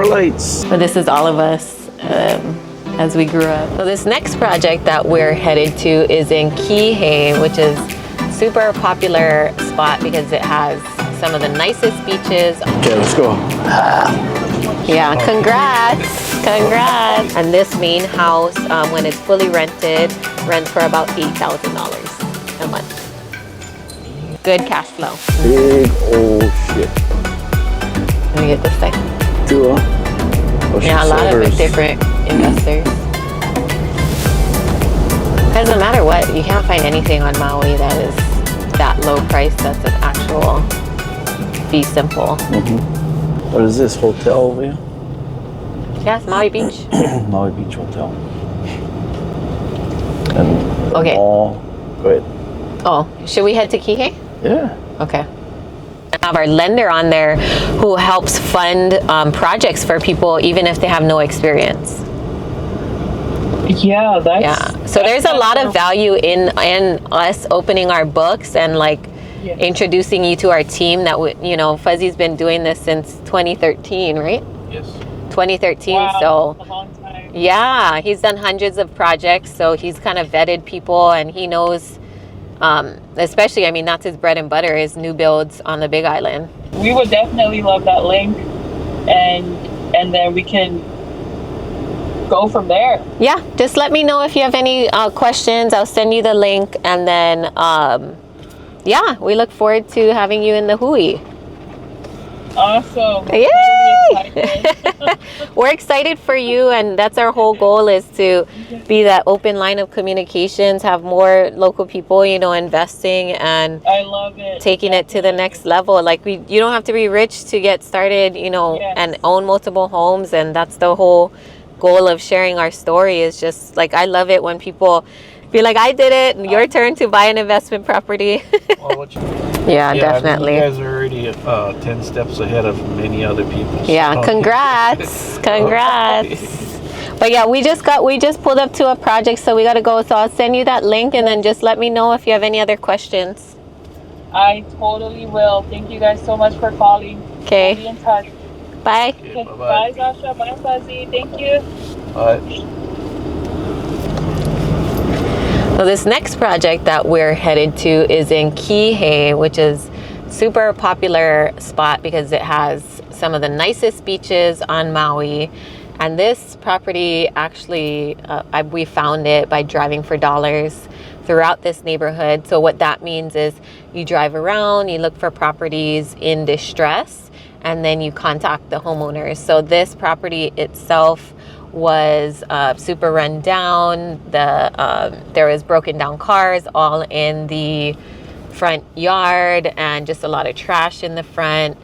lights. But this is all of us as we grew up. So this next project that we're headed to is in Kihei, which is super popular spot because it has some of the nicest beaches. Okay, let's go. Yeah, congrats. And this main house, when it's fully rented, rents for about $8,000 a month. Good cash flow. Big old shit. Let me get this thing. Cool. Yeah, a lot of different investors. Doesn't matter what, you can't find anything on Maui that is that low price. That's an actual fee simple. What is this, hotel over here? Yes, Maui Beach. Maui Beach Hotel. And the Okay. mall. Go ahead. Oh, should we head to Kihei? Yeah. Okay. I have our lender on there who helps fund projects for people even if they have no experience. Yeah, So there's a lot of value in us opening our books and like introducing you to our team that Fuzzy's been doing this since 2013, right? Yes. 2013. Wow, so a long time. Yeah, he's done hundreds of projects, so he's kind of vetted people and he knows especially, I mean, that's his bread and butter is new builds on the Big Island. We would definitely love that link, and then we can go from there. Yeah, just let me know if you have any questions. I'll send you the link, and then yeah, we look forward to having you in the Hui. Awesome. Yay! Totally We're excited for you, and that's our whole goal is to be that open line of communications, have more local people, investing and I love it. taking it to the next level. Like you don't have to be rich to get started, and own multiple homes, and that's the whole goal of sharing our story is just like, I love it when people be like, I did it, and your turn to buy an investment property. Yeah, definitely. I mean, you guys are already 10 steps ahead of many other people. Yeah, congrats. But yeah, we just pulled up to a project, so we got to go. So I'll send you that link, and then just let me know if you have any other questions. I totally will. Thank you guys so much for calling. Okay. We'll be in touch. Bye. Okay, Bye, Sasha. Bye, Fuzzy. Thank you. Bye. So this next project that we're headed to is in Kihei, which is super popular spot because it has some of the nicest beaches on Maui. And this property actually, we found it by driving for dollars throughout this neighborhood. So what that means is you drive around, you look for properties in distress, and then you contact the homeowners. So this property itself was super run down. There was broken down cars all in the front yard and just a lot of trash in the front.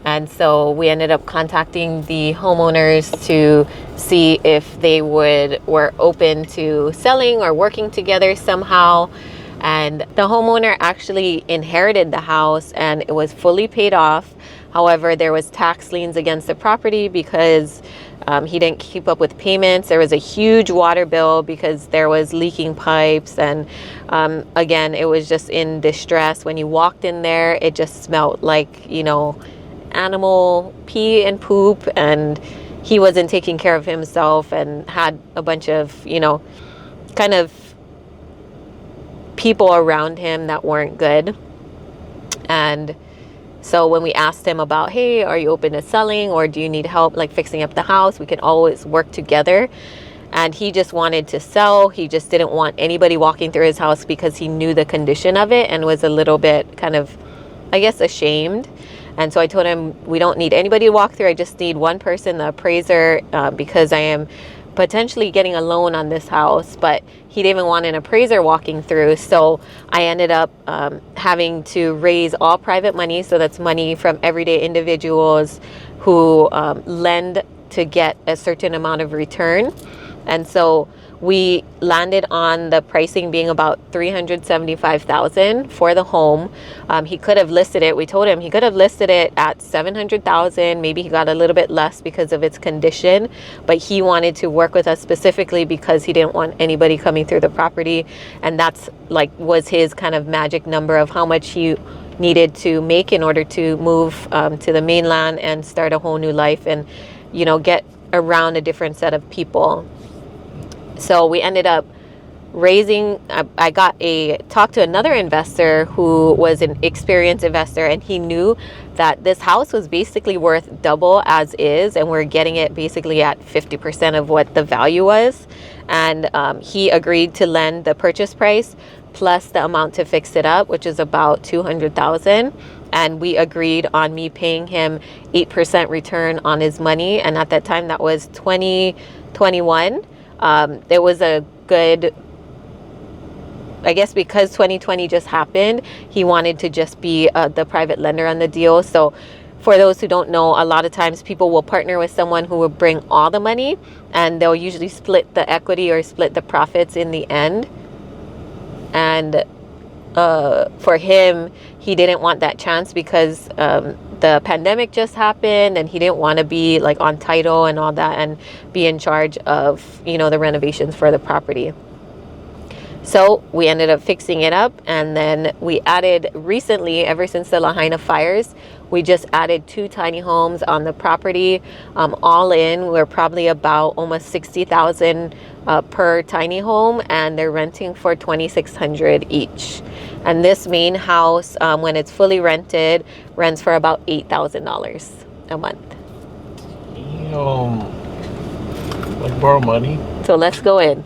And so we ended up contacting the homeowners to see if they were open to selling or working together somehow. And the homeowner actually inherited the house and it was fully paid off. However, there was tax liens against the property because he didn't keep up with payments. There was a huge water bill because there was leaking pipes. And again, it was just in distress. When you walked in there, it just smelled like, animal pee and poop. And he wasn't taking care of himself and had a bunch of, kind of people around him that weren't good. And so when we asked him about, hey, are you open to selling or do you need help like fixing up the house? We can always work together. And he just wanted to sell. He just didn't want anybody walking through his house because he knew the condition of it and was a little bit kind of, I guess, ashamed. And so I told him, we don't need anybody to walk through. I just need one person, the appraiser, because I am potentially getting a loan on this house, but he didn't even want an appraiser walking through. So I ended up having to raise all private money. So that's money from everyday individuals who lend to get a certain amount of return. And so we landed on the pricing being about $375,000 for the home. He could have listed it. We told him he could have listed it at $700,000. Maybe he got a little bit less because of its condition, but he wanted to work with us specifically because he didn't want anybody coming through the property. And that's was his kind of magic number of how much he needed to make in order to move to the mainland and start a whole new life. And get around a different set of people. So we ended up raising, I talked to another investor who was an experienced investor, and he knew that this house was basically worth double as is, and we're getting it basically at 50% of what the value was. And he agreed to lend the purchase price plus the amount to fix it up, which is about $200,000. And we agreed on me paying him 8% return on his money. And at that time, that was 2021. There was a good, I guess because 2020 just happened, he wanted to just be the private lender on the deal. So for those who don't know, a lot of times people will partner with someone who will bring all the money, and they'll usually split the equity or split the profits in the end. And for him, he didn't want that chance because the pandemic just happened, and he didn't want to be like on title and all that and be in charge of, the renovations for the property. So we ended up fixing it up, and then we added recently, ever since the Lahaina fires, we just added 2 tiny homes on the property. All in, we're probably about almost $60,000 per tiny home, and they're renting for $2,600 each. And this main house, when it's fully rented, rents for about $8,000 a month. Like borrow money. So let's go in.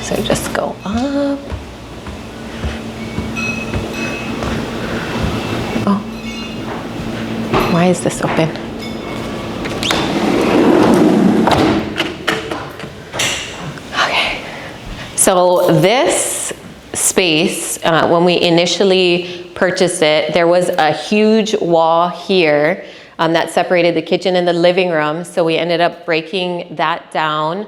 So just go up. Oh, why is this open? Okay. So this space, when we initially purchased it, there was a huge wall here that separated the kitchen and the living room. So we ended up breaking that down.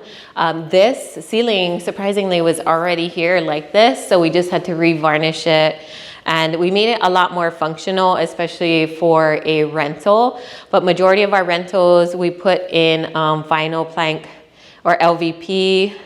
This ceiling, surprisingly, was already here like this. So we just had to revarnish it. And we made it a lot more functional, especially for a rental. But majority of our rentals, we put in vinyl plank or LVP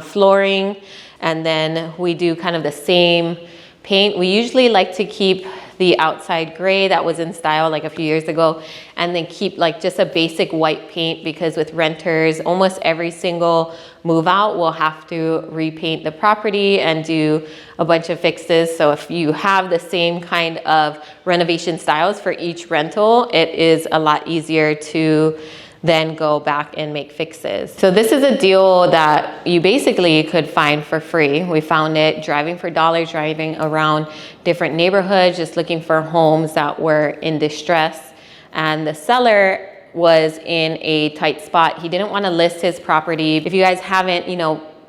flooring. And then we do kind of the same paint. We usually like to keep the outside gray that was in style like a few years ago, and then keep like just a basic white paint, because with renters, almost every single move out will have to repaint the property and do a bunch of fixes. So if you have the same kind of renovation styles for each rental, it is a lot easier to then go back and make fixes. So this is a deal that you basically could find for free. We found it driving for dollars, driving around different neighborhoods, just looking for homes that were in distress. And the seller was in a tight spot. He didn't want to list his property. If you guys haven't,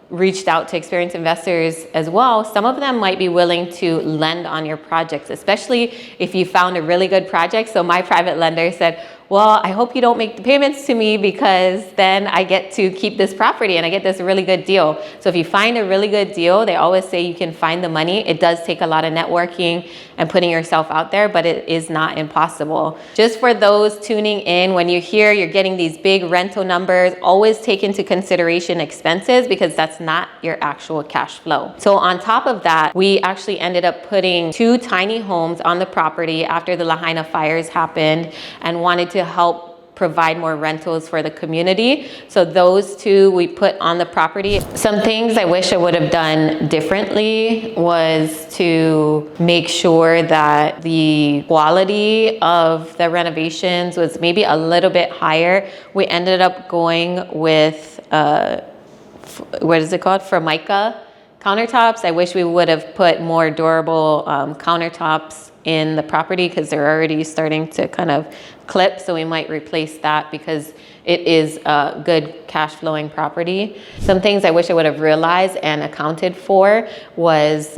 reached out to experienced investors as well, some of them might be willing to lend on your projects, especially if you found a really good project. So my private lender said, well, I hope you don't make the payments to me, because then I get to keep this property and I get this really good deal. So if you find a really good deal, they always say you can find the money. It does take a lot of networking and putting yourself out there, but it is not impossible. Just for those tuning in, when you're here, you're getting these big rental numbers, always take into consideration expenses, because that's not your actual cash flow. So on top of that, we actually ended up putting 2 tiny homes on the property after the Lahaina fires happened, and wanted to help provide more rentals for the community. So those 2 we put on the property. Some things I wish I would have done differently was to make sure that the quality of the renovations was maybe a little bit higher. We ended up going with, what is it called? Formica countertops. I wish we would have put more durable countertops in the property, because they're already starting to kind of clip. So we might replace that, because it is a good cash flowing property. Some things I wish I would have realized and accounted for was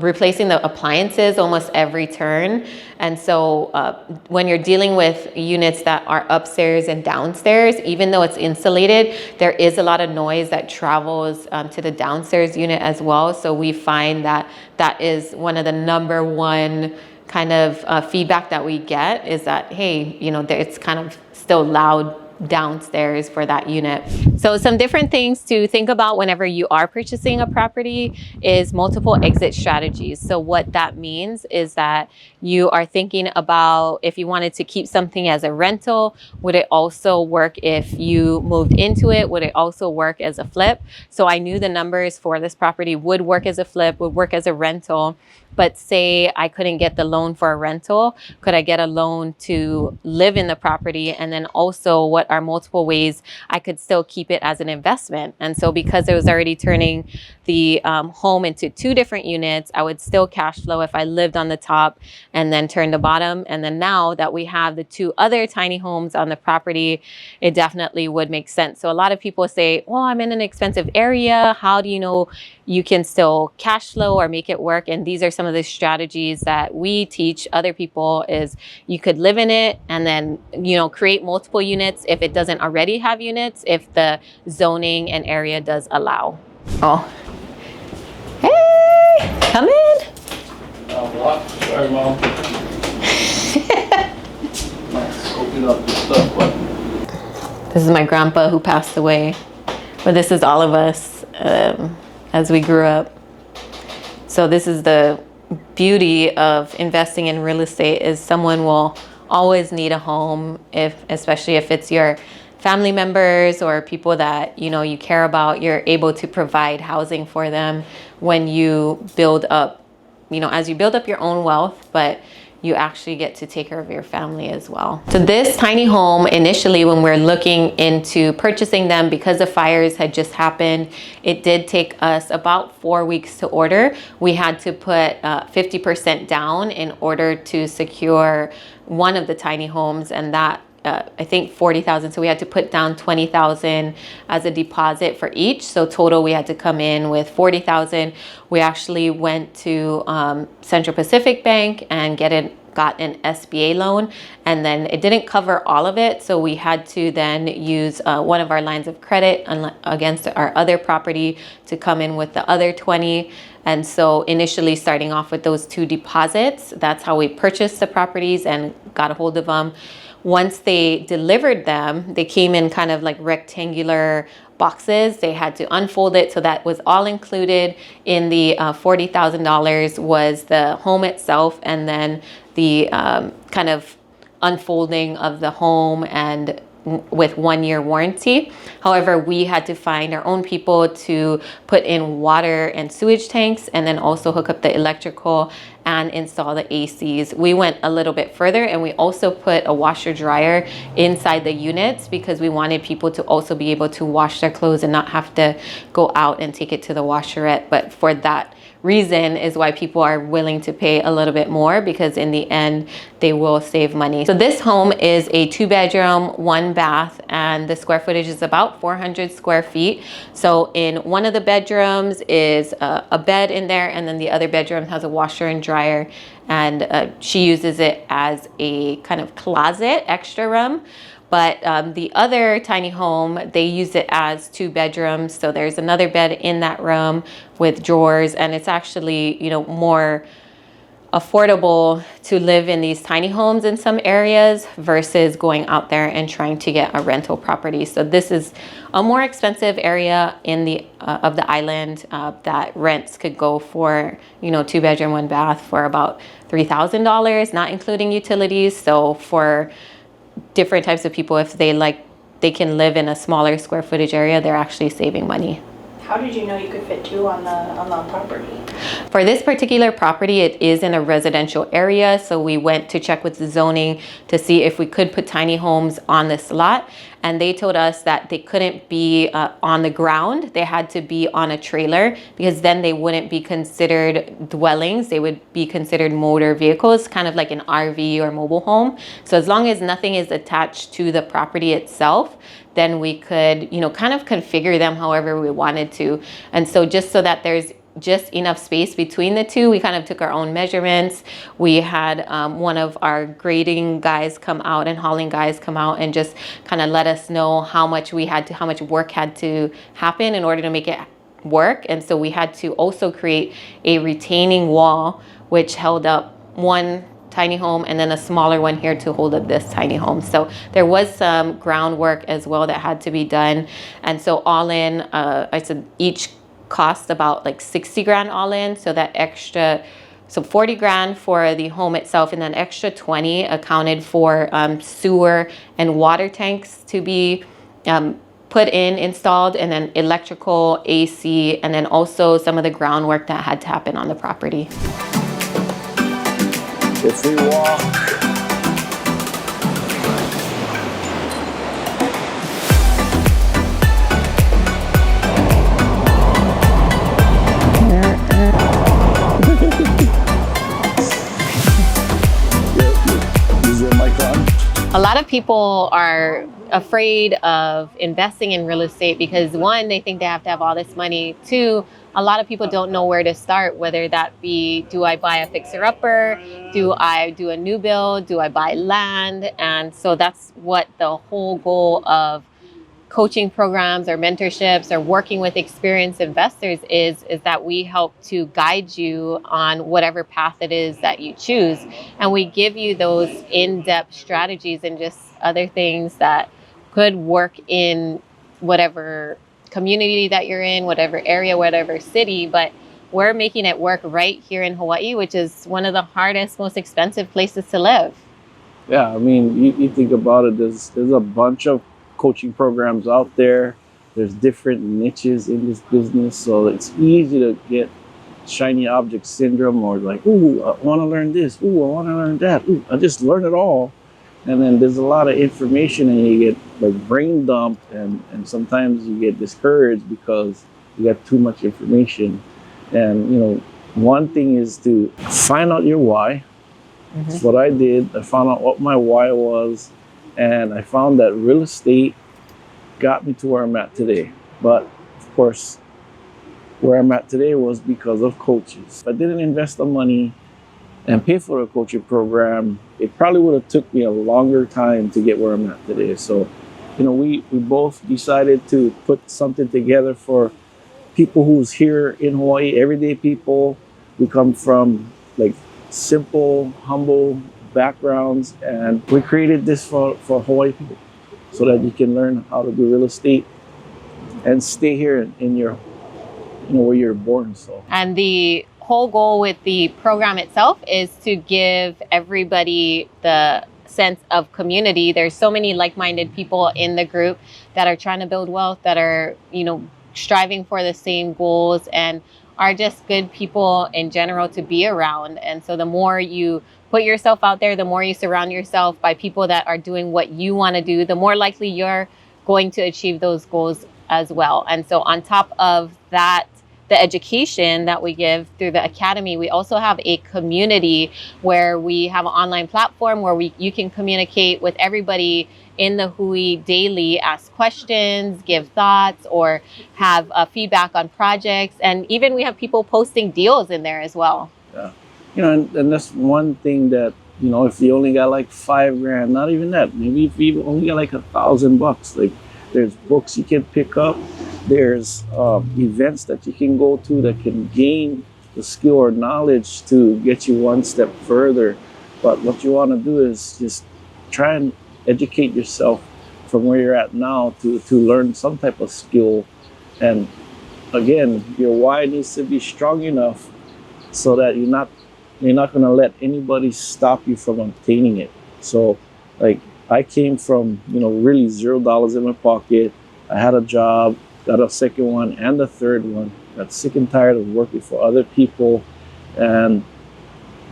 replacing the appliances almost every turn. And so when you're dealing with units that are upstairs and downstairs, even though it's insulated, there is a lot of noise that travels to the downstairs unit as well. So we find that that is one of the number one kind of feedback that we get, is that, hey, it's kind of still loud downstairs for that unit. So some different things to think about whenever you are purchasing a property is multiple exit strategies. So what that means is that you are thinking about if you wanted to keep something as a rental, would it also work if you moved into it? Would it also work as a flip? So I knew the numbers for this property would work as a flip, would work as a rental. But say I couldn't get the loan for a rental, could I get a loan to live in the property? And then also what are multiple ways I could still keep it as an investment? And so because it was already turning the home into 2 different units, I would still cash flow if I lived on the top and then turn the bottom. And then now that we have the 2 other tiny homes on the property, it definitely would make sense. So a lot of people say, well, I'm in an expensive area. How do you know you can still cash flow or make it work? And these are some of the strategies that we teach other people is you could live in it and then, create multiple units if it doesn't already have units, if the zoning and area does allow. Oh, hey, come in. What? Sorry, Mom. Scoping up the stuff. What? This is my grandpa who passed away, but this is all of us as we grew up. So this is the beauty of investing in real estate is someone will always need a home, especially if it's your family members or people that you care about. You're able to provide housing for them when you build up, as you build up your own wealth, but you actually get to take care of your family as well. So this tiny home, initially when we're looking into purchasing them, because the fires had just happened, it did take us about 4 weeks to order. We had to put 50% down in order to secure one of the tiny homes, and that I think 40,000. So we had to put down 20,000 as a deposit for each. So total, we had to come in with 40,000. We actually went to Central Pacific Bank and got an SBA loan, and then it didn't cover all of it. So we had to then use one of our lines of credit against our other property to come in with the other 20. And so initially starting off with those 2 deposits, that's how we purchased the properties and got a hold of them. Once they delivered them, they came in kind of like rectangular boxes. They had to unfold it. So that was all included in the $40,000 was the home itself, and then the kind of unfolding of the home and with 1-year warranty. However, we had to find our own people to put in water and sewage tanks and then also hook up the electrical and install the ACs. We went a little bit further and we also put a washer dryer inside the units because we wanted people to also be able to wash their clothes and not have to go out and take it to the washerette. But for that reason is why people are willing to pay a little bit more, because in the end they will save money. So this home is a 2-bedroom, 1 bath, and the square footage is about 400 square feet. So in one of the bedrooms is a bed in there, and then the other bedroom has a washer and dryer, and she uses it as a kind of closet extra room. But the other tiny home, they use it as 2 bedrooms. So there's another bed in that room with drawers, and it's actually, more affordable to live in these tiny homes in some areas versus going out there and trying to get a rental property. So this is a more expensive area in the of the island that rents could go for, 2-bedroom, 1 bath for about $3,000, not including utilities. So for different types of people, if they can live in a smaller square footage area, they're actually saving money. How did you know you could fit 2 on the property? For this particular property, it is in a residential area, so we went to check with the zoning to see if we could put tiny homes on this lot, and they told us that they couldn't be on the ground. They had to be on a trailer, because then they wouldn't be considered dwellings. They would be considered motor vehicles, kind of like an RV or mobile home. So as long as nothing is attached to the property itself, then we could, kind of configure them however we wanted to. And so just so that there's just enough space between the 2, we kind of took our own measurements. We had one of our grading guys come out and hauling guys come out and just kind of let us know how much work had to happen in order to make it work. And so we had to also create a retaining wall which held up one tiny home, and then a smaller one here to hold up this tiny home. So there was some groundwork as well that had to be done. And so all in, I said each cost about like 60 grand all in. So that extra, so 40 grand for the home itself, and then extra 20 accounted for sewer and water tanks to be put in, installed, and then electrical, AC, and then also some of the groundwork that had to happen on the property. If we walk, is your mic on? A lot of people are afraid of investing in real estate because one, they think they have to have all this money. Two, a lot of people don't know where to start, whether that be, do I buy a fixer-upper? Do I do a new build? Do I buy land? And so that's what the whole goal of coaching programs or mentorships or working with experienced investors is that we help to guide you on whatever path it is that you choose. And we give you those in-depth strategies and just other things that could work in whatever community that you're in, whatever area, whatever city, but we're making it work right here in Hawaii, which is one of the hardest, most expensive places to live. Yeah, I mean, you think about it, there's a bunch of coaching programs out there. There's different niches in this business, so it's easy to get shiny object syndrome, or like, ooh, I want to learn this, ooh, I want to learn that, ooh, I just learn it all. And then there's a lot of information and you get like brain dumped, and sometimes you get discouraged because you got too much information. And, you know, one thing is to find out your why. That's what I did. I found out what my why was, and I found that real estate got me to where I'm at today. But of course, where I'm at today was because of coaches. If I didn't invest the money and pay for a coaching program, it probably would have took me a longer time to get where I'm at today. So, you know, we both decided to put something together for people who's here in Hawaii, everyday people. We come from like simple, humble backgrounds, and we created this for Hawaii people so that you can learn how to do real estate and stay here in your, you know, where you're born. So, and the whole goal with the program itself is to give everybody the sense of community. There's so many like-minded people in the group that are trying to build wealth, that are, you know, striving for the same goals, and are just good people in general to be around. And so the more you put yourself out there, the more you surround yourself by people that are doing what you want to do, the more likely you're going to achieve those goals as well. And so on top of that, the education that we give through the academy, we also have a community where we have an online platform where you can communicate with everybody in the Hui daily, ask questions, give thoughts, or have feedback on projects. And even we have people posting deals in there as well. yeah, you know, and that's one thing that, you know, if you only got like $5,000, not even that, maybe if you only got like $1,000, like there's books you can pick up. There's events that you can go to that can gain the skill or knowledge to get you one step further. But what you want to do is just try and educate yourself from where you're at now to learn some type of skill. And again, your why needs to be strong enough so that you're not going to let anybody stop you from obtaining it. So like I came from, you know, really $0 in my pocket. I had a job, got a second one and the third one, got sick and tired of working for other people. And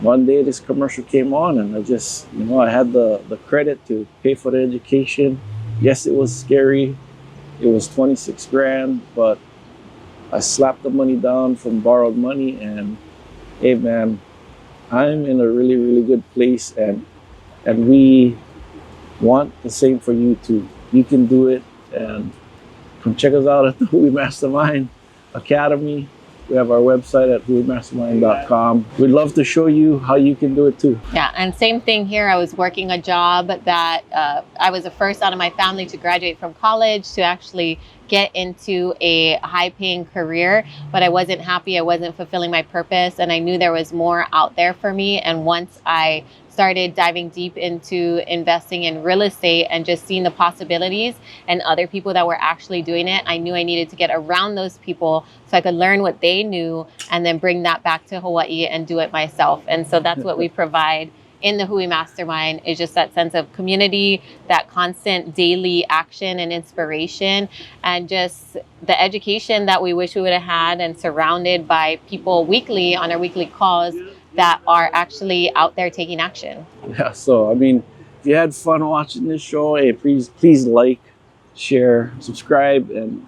one day this commercial came on and I just, you know, I had the credit to pay for the education. Yes, it was scary. It was 26 grand, but I slapped the money down from borrowed money, and hey man, I'm in a really, really good place, and we want the same for you too. You can do it, and come check us out at the Hui Mastermind Academy. We have our website at huimastermind.com. We'd love to show you how you can do it too. Yeah, and same thing here. I was working a job that I was the first out of my family to graduate from college, to actually get into a high-paying career, but I wasn't happy. I wasn't fulfilling my purpose, and I knew there was more out there for me. And once I started diving deep into investing in real estate and just seeing the possibilities and other people that were actually doing it, I knew I needed to get around those people so I could learn what they knew and then bring that back to Hawaii and do it myself. And so that's what we provide in the Hui Mastermind, is just that sense of community, that constant daily action and inspiration, and just the education that we wish we would have had, and surrounded by people weekly on our weekly calls that are actually out there taking action. Yeah, so I mean, if you had fun watching this show, hey, please like, share, subscribe, and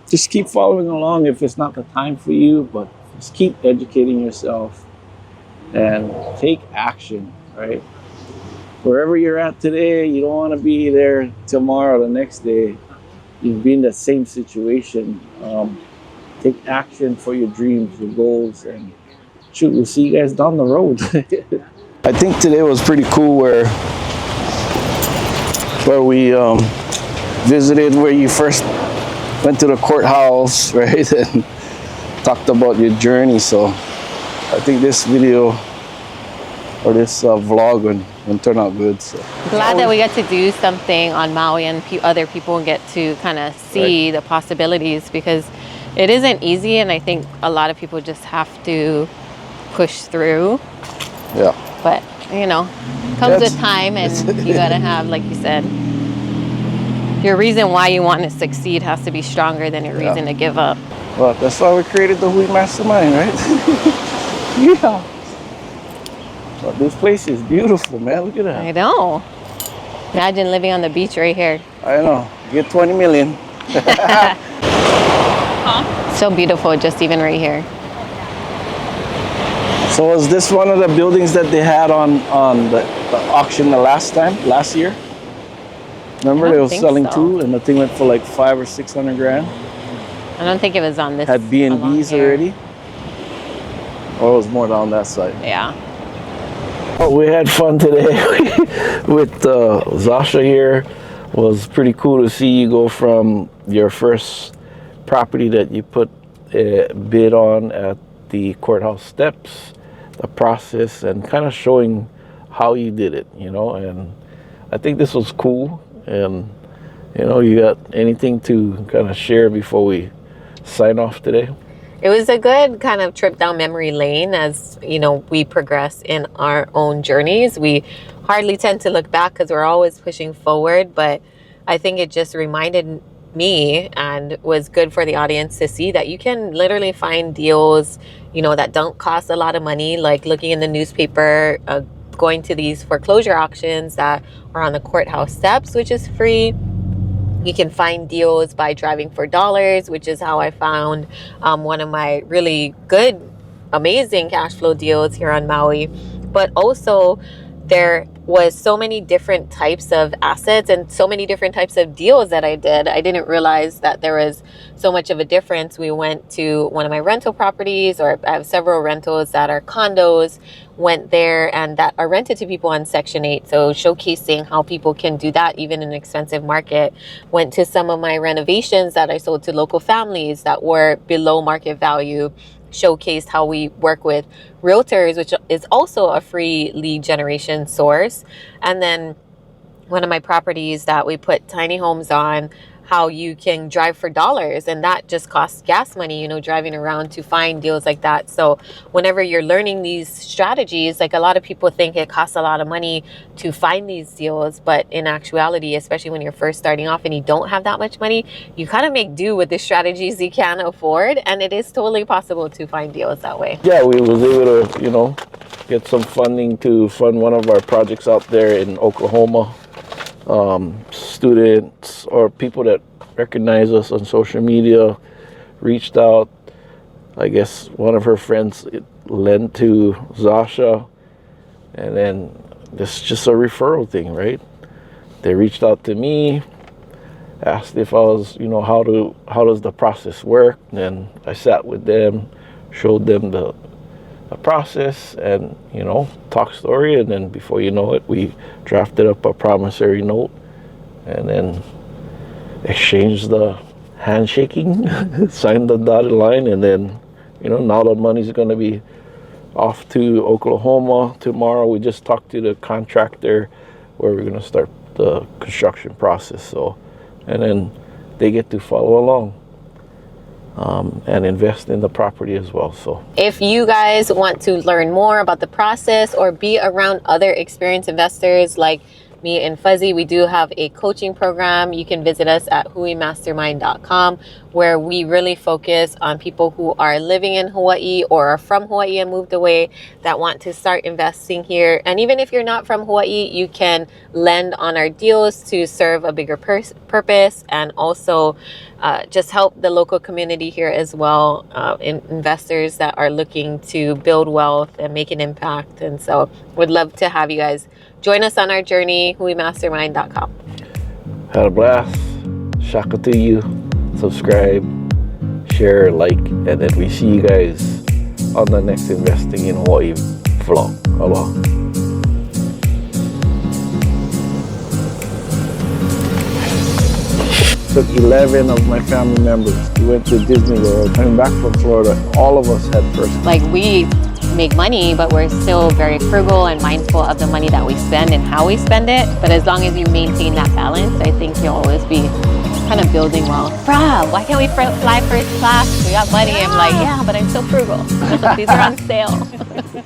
just keep following along if it's not the time for you, but just keep educating yourself and take action, right? Wherever you're at today, you don't want to be there tomorrow, the next day. You've been in the same situation. Take action for your dreams, your goals, and shoot, we'll see you guys down the road. I think today was pretty cool where we visited where you first went to the courthouse, right? And talked about your journey. So I think this video or this vlog will turn out good. So Glad that we get to do something on Maui and other people get to kind of see the possibilities, because it isn't easy, and I think a lot of people just have to push through. Yeah. But comes with time, and you gotta have, like you said, your reason why you want to succeed has to be stronger than your reason to give up. Well, that's why we created the Hui Mastermind, right? Yeah. But this place is beautiful, man. Look at that. I know. Imagine living on the beach right here. I know. Get 20 million. So beautiful, just even right here. So was this one of the buildings that they had on the auction last year? Remember they were selling two, and the thing went for like 500 or 600 grand. I don't think it was on this. Had B&Bs already, or it was more down that side. Yeah. Oh, we had fun today with Zasha here. It was pretty cool to see you go from your first property that you put a bid on at the courthouse steps, the process, and kind of showing how you did it, and I think this was cool. And you got anything to kind of share before we sign off today? It was a good kind of trip down memory lane as we progress in our own journeys. We hardly tend to look back because we're always pushing forward, but I think it just reminded me and was good for the audience to see that you can literally find deals that don't cost a lot of money, like looking in the newspaper, going to these foreclosure auctions that are on the courthouse steps, which is free. You can find deals by driving for dollars, which is how I found one of my really good, amazing cash flow deals here on Maui. But also there was so many different types of assets and so many different types of deals that I did. I didn't realize that there was so much of a difference. We went to one of my rental properties, or I have several rentals that are condos, went there and that are rented to people on Section 8. So showcasing how people can do that even in an expensive market. Went to some of my renovations that I sold to local families that were below market value. Showcased how we work with realtors, which is also a free lead generation source. And then one of my properties that we put tiny homes on, how you can drive for dollars, and that just costs gas money, driving around to find deals like that. So whenever you're learning these strategies, like a lot of people think it costs a lot of money to find these deals, but in actuality, especially when you're first starting off and you don't have that much money, you kind of make do with the strategies you can afford, and it is totally possible to find deals that way. Yeah, we was able to, get some funding to fund one of our projects out there in Oklahoma. Students or people that recognize us on social media reached out. I guess one of her friends lent to Zasha, and then this is just a referral thing, right? They reached out to me, asked if I was, how does the process work? And then I sat with them, showed them the process, and talk story, and then before you know it, we drafted up a promissory note, and then exchange the handshaking, sign the dotted line, and then, now the money's going to be off to Oklahoma tomorrow. We just talked to the contractor where we're going to start the construction process. So, and then they get to follow along and invest in the property as well. So if you guys want to learn more about the process or be around other experienced investors like me and Fuzzy, we do have a coaching program. You can visit us at huimastermind.com, where we really focus on people who are living in Hawaii or are from Hawaii and moved away that want to start investing here. And even if you're not from Hawaii, you can lend on our deals to serve a bigger purpose, and also just help the local community here as well, investors that are looking to build wealth and make an impact. And so would love to have you guys join us on our journey, huimastermind.com. Had a blast. Shaka to you. Subscribe, share, like, and then we see you guys on the next Investing in Hawaii vlog. Aloha. Took 11 of my family members. We went to Disney World. Coming back from Florida, all of us had first. Like, we make money, but we're still very frugal and mindful of the money that we spend and how we spend it. But as long as you maintain that balance, I think you'll always be kind of building wealth. Bruh, why can't we fly first class? We got money. I'm like, yeah, but I'm so frugal. These are on sale.